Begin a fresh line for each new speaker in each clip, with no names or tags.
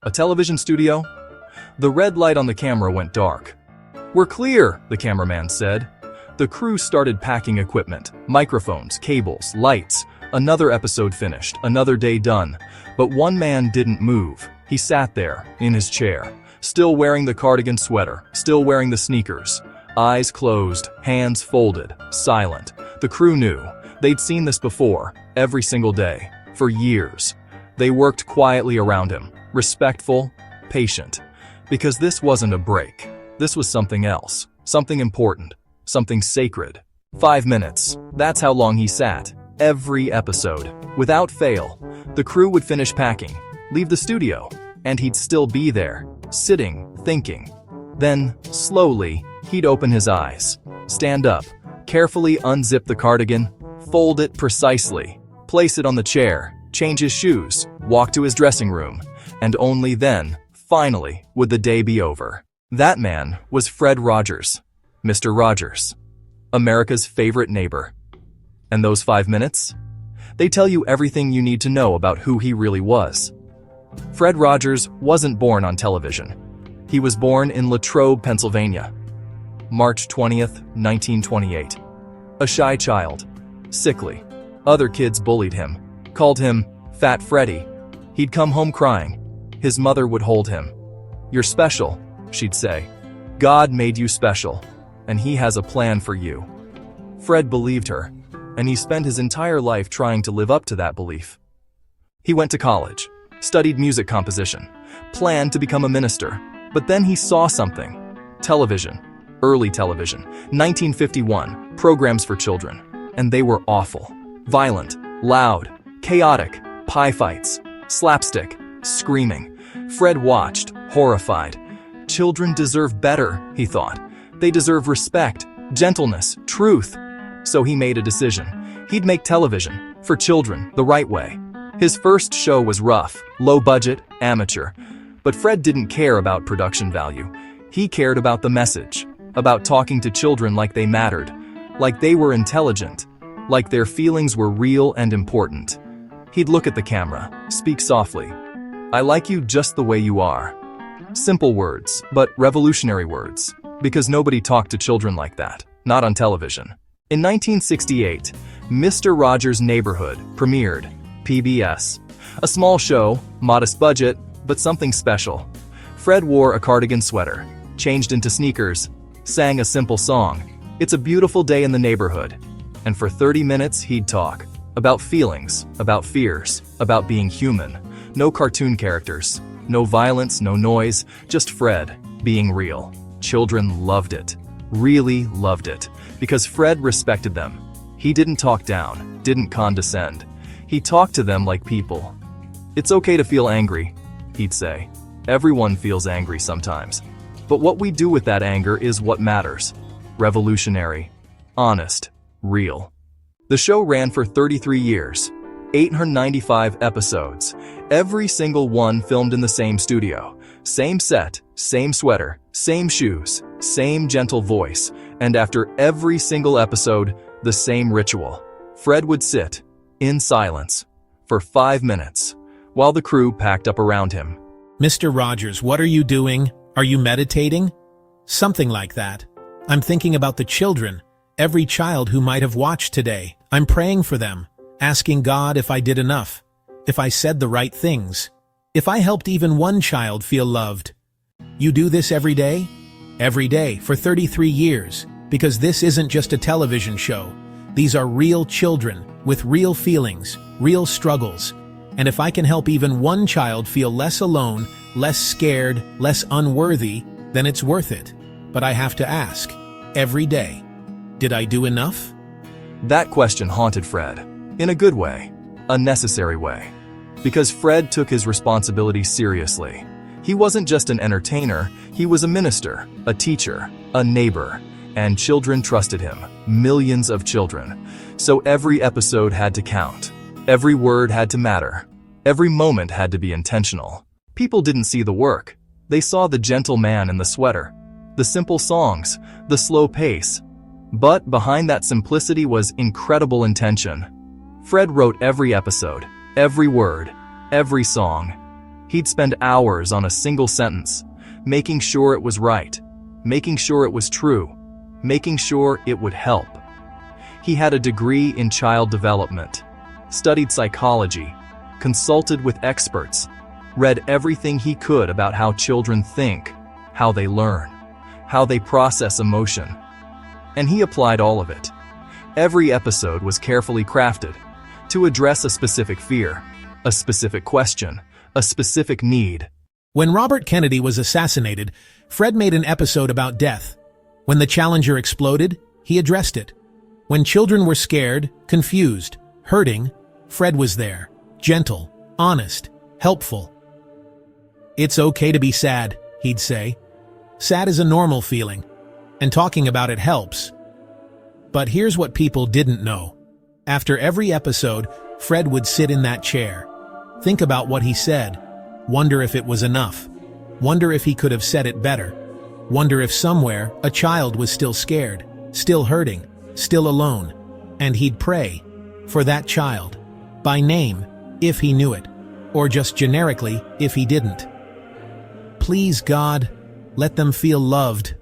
A television studio? The red light on the camera went dark. "We're clear," the cameraman said. The crew started packing equipment, microphones, cables, lights. Another episode finished, another day done. But one man didn't move. He sat there, in his chair, still wearing the cardigan sweater, still wearing the sneakers. Eyes closed, hands folded, silent. The crew knew. They'd seen this before, every single day, for years. They worked quietly around him, respectful, patient. Because this wasn't a break. This was something else, something important, something sacred. 5 minutes, that's how long he sat. Every episode, without fail. The crew would finish packing, leave the studio, and he'd still be there, sitting, thinking. Then, slowly, he'd open his eyes, stand up, carefully unzip the cardigan, fold it precisely, place it on the chair, change his shoes, walk to his dressing room, and only then, finally, would the day be over. That man was Fred Rogers, Mr. Rogers, America's favorite neighbor. And those 5 minutes? They tell you everything you need to know about who he really was. Fred Rogers wasn't born on television. He was born in Latrobe, Pennsylvania, March 20th, 1928. A shy child, sickly. Other kids bullied him, called him Fat Freddy. He'd come home crying. His mother would hold him. "You're special," she'd say. "God made you special, and he has a plan for you." Fred believed her, and he spent his entire life trying to live up to that belief. He went to college, studied music composition, planned to become a minister, but then he saw something. Television, early television, 1951, programs for children, and they were awful. Violent, loud, chaotic, pie fights, slapstick, screaming. Fred watched, horrified. Children deserve better, he thought. They deserve respect, gentleness, truth. So he made a decision. He'd make television, for children, the right way. His first show was rough, low budget, amateur. But Fred didn't care about production value. He cared about the message, about talking to children like they mattered, like they were intelligent, like their feelings were real and important. He'd look at the camera, speak softly. "I like you just the way you are." Simple words, but revolutionary words, because nobody talked to children like that, not on television. In 1968, Mr. Rogers' Neighborhood premiered, PBS. A small show, modest budget, but something special. Fred wore a cardigan sweater, changed into sneakers, sang a simple song. It's a beautiful day in the neighborhood. And for 30 minutes he'd talk. About feelings, about fears, about being human. No cartoon characters, no violence, no noise, just Fred, being real. Children loved it, really loved it, because Fred respected them. He didn't talk down, didn't condescend. He talked to them like people. "It's okay to feel angry," he'd say. "Everyone feels angry sometimes. But what we do with that anger is what matters." Revolutionary, honest, real. The show ran for 33 years, 895 episodes, every single one filmed in the same studio. Same set, same sweater, same shoes, same gentle voice, and after every single episode, the same ritual. Fred would sit, in silence, for 5 minutes, while the crew packed up around him.
"Mr. Rogers, what are you doing? Are you meditating?" Something like that. "I'm thinking about the children, every child who might have watched today. I'm praying for them, asking God if I did enough, if I said the right things, if I helped even one child feel loved." You do this every day? Every day, for 33 years, because this isn't just a television show. These are real children, with real feelings, real struggles. And if I can help even one child feel less alone, less scared, less unworthy, then it's worth it. But I have to ask, every day, did I do enough?
That question haunted Fred, in a good way, a necessary way. Because Fred took his responsibility seriously. He wasn't just an entertainer, he was a minister, a teacher, a neighbor, and children trusted him, millions of children. So every episode had to count. Every word had to matter. Every moment had to be intentional. People didn't see the work. They saw the gentle man in the sweater, the simple songs, the slow pace. But behind that simplicity was incredible intention. Fred wrote every episode, every word, every song. He'd spend hours on a single sentence, making sure it was right, making sure it was true, making sure it would help. He had a degree in child development, studied psychology, consulted with experts, read everything he could about how children think, how they learn, how they process emotion. And he applied all of it. Every episode was carefully crafted to address a specific fear, a specific question, a specific need.
When Robert Kennedy was assassinated, Fred made an episode about death. When the Challenger exploded, he addressed it. When children were scared, confused, hurting, Fred was there, gentle, honest, helpful. "It's okay to be sad," he'd say. "Sad is a normal feeling, and talking about it helps." But here's what people didn't know. After every episode, Fred would sit in that chair, think about what he said, wonder if it was enough, wonder if he could have said it better, wonder if somewhere a child was still scared, still hurting, still alone, and he'd pray for that child, by name, if he knew it, or just generically if he didn't. "Please, God, let them feel loved.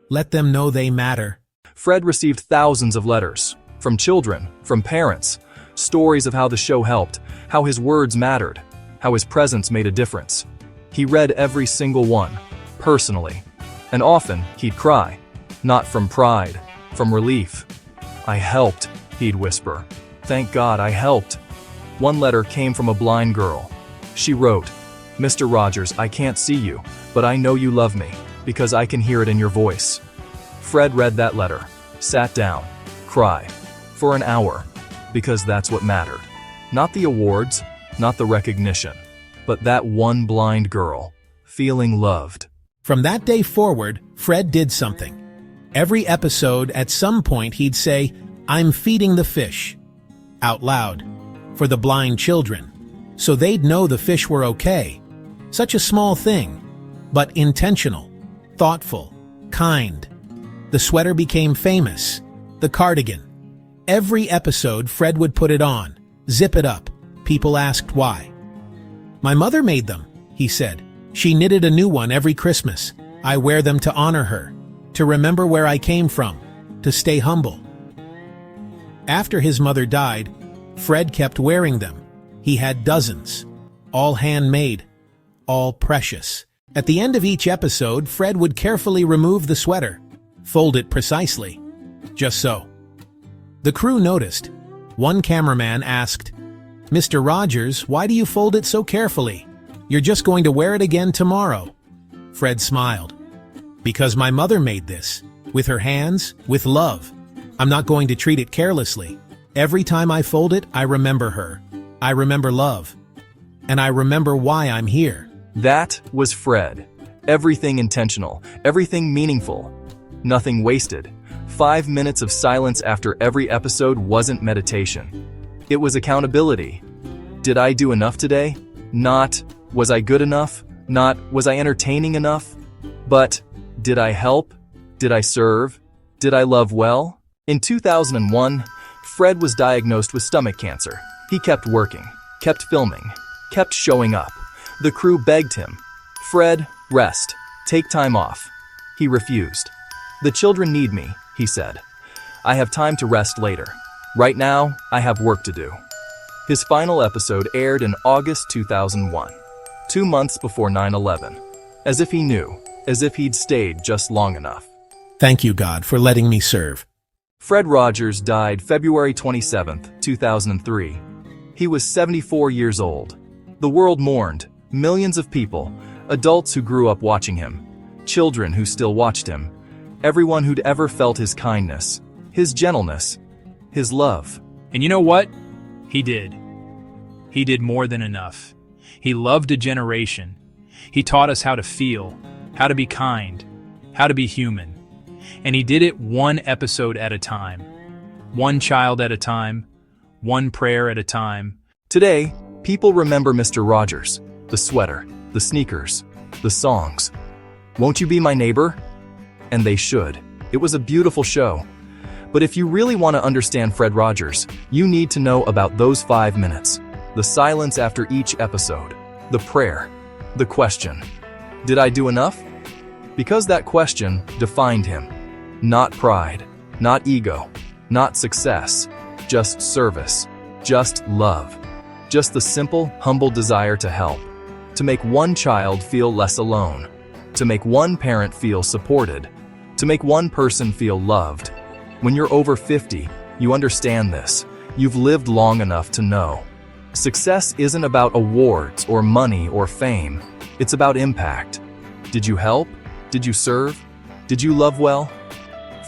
Let them know they matter."
Fred received thousands of letters, from children, from parents, stories of how the show helped, how his words mattered, how his presence made a difference. He read every single one, personally, and often he'd cry, not from pride, from relief. "I helped," he'd whisper. "Thank God I helped." One letter came from a blind girl. She wrote, "Mr. Rogers, I can't see you, but I know you love me, because I can hear it in your voice." Fred read that letter, sat down, cried, for an hour, because that's what mattered. Not the awards, not the recognition, but that one blind girl, feeling loved.
From that day forward, Fred did something. Every episode, at some point, he'd say, "I'm feeding the fish," out loud, for the blind children, so they'd know the fish were okay. Such a small thing, but intentional, thoughtful, kind. The sweater became famous, the cardigan. Every episode, Fred would put it on, zip it up. People asked why. "My mother made them," he said. "She knitted a new one every Christmas. I wear them to honor her, to remember where I came from, to stay humble." After his mother died, Fred kept wearing them. He had dozens, all handmade, all precious. At the end of each episode, Fred would carefully remove the sweater, fold it precisely, just so. The crew noticed. One cameraman asked, "Mr. Rogers, why do you fold it so carefully? You're just going to wear it again tomorrow." Fred smiled. "Because my mother made this, with her hands, with love. I'm not going to treat it carelessly. Every time I fold it, I remember her. I remember love. And I remember why I'm here."
That was Fred. Everything intentional, everything meaningful, nothing wasted. 5 minutes of silence after every episode wasn't meditation. It was accountability. Did I do enough today? Not, was I good enough? Not, was I entertaining enough? But, did I help? Did I serve? Did I love well? In 2001, Fred was diagnosed with stomach cancer. He kept working, kept filming, kept showing up. The crew begged him, "Fred, rest, take time off." He refused. "The children need me," he said. "I have time to rest later. Right now, I have work to do." His final episode aired in August 2001, 2 months before 9/11. As if he knew, as if he'd stayed just long enough.
Thank you, God, for letting me serve.
Fred Rogers died February 27, 2003. He was 74 years old. The world mourned. Millions of people, adults who grew up watching him, children who still watched him, everyone who'd ever felt his kindness, his gentleness, his love.
And you know what? He did. He did more than enough. He loved a generation. He taught us how to feel, how to be kind, how to be human. And he did it one episode at a time, one child at a time, one prayer at a time.
Today, people remember Mr. Rogers, the sweater, the sneakers, the songs. "Won't you be my neighbor?" And they should. It was a beautiful show. But if you really want to understand Fred Rogers, you need to know about those 5 minutes. The silence after each episode. The prayer. The question, did I do enough? Because that question defined him. Not pride, not ego, not success, just service, just love, just the simple, humble desire to help, to make one child feel less alone, to make one parent feel supported, to make one person feel loved. When you're over 50, you understand this. You've lived long enough to know. Success isn't about awards or money or fame. It's about impact. Did you help? Did you serve? Did you love well?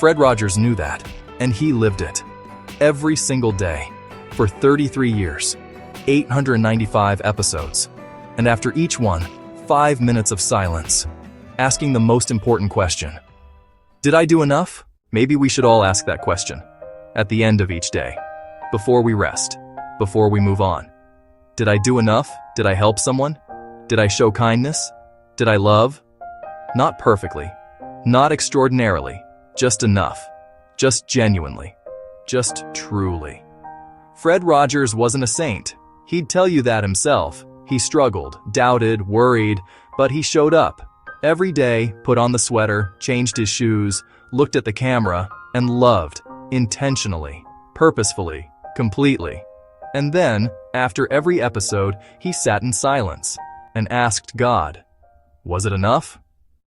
Fred Rogers knew that, and he lived it. Every single day, for 33 years, 895 episodes. And after each one, 5 minutes of silence, asking the most important question. Did I do enough? Maybe we should all ask that question at the end of each day, before we rest, before we move on. Did I do enough? Did I help someone? Did I show kindness? Did I love? Not perfectly, not extraordinarily, just enough, just genuinely, just truly. Fred Rogers wasn't a saint. He'd tell you that himself. He struggled, doubted, worried, but he showed up. Every day, put on the sweater, changed his shoes, looked at the camera, and loved, intentionally, purposefully, completely. And then, after every episode, he sat in silence and asked God, was it enough?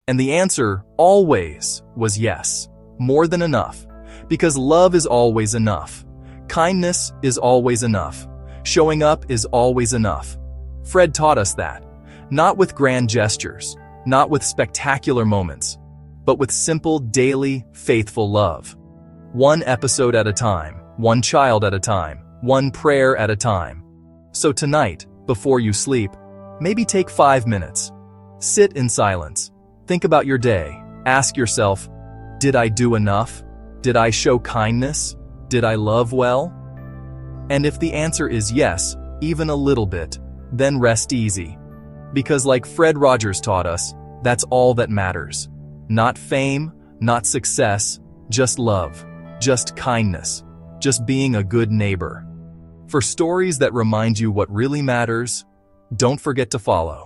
And the answer, always, was yes, more than enough. Because love is always enough. Kindness is always enough. Showing up is always enough. Fred taught us that, not with grand gestures, not with spectacular moments, but with simple, daily, faithful love. One episode at a time, one child at a time, one prayer at a time. So tonight, before you sleep, maybe take 5 minutes. Sit in silence. Think about your day. Ask yourself, did I do enough? Did I show kindness? Did I love well? And if the answer is yes, even a little bit, then rest easy. Because like Fred Rogers taught us, that's all that matters. Not fame, not success, just love, just kindness, just being a good neighbor. For stories that remind you what really matters, don't forget to follow.